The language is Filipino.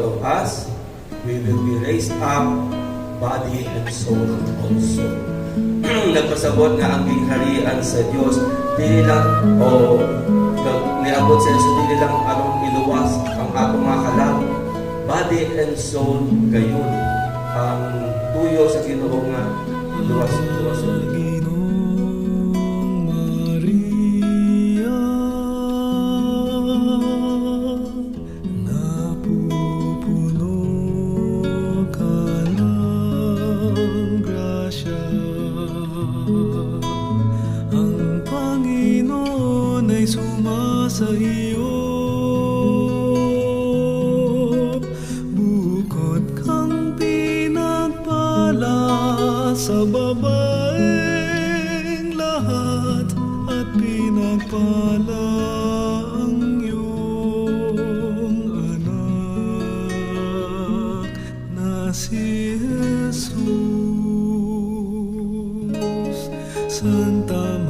all of us, we will be raised up, body and soul also. Nagpasabot nga ang gingharian sa Diyos, dili lang, niabot sa Diyos, dili lang anong iluwas ang atong mga kalam, body and soul gayon. Ang tuyo sa Ginoo nga luwas-luwas. Ang Panginoon ay sumasa iyo, bukod kang pinagpala sa babaeng lahat, at pinagpala ang iyong anak na si Jesus. Santa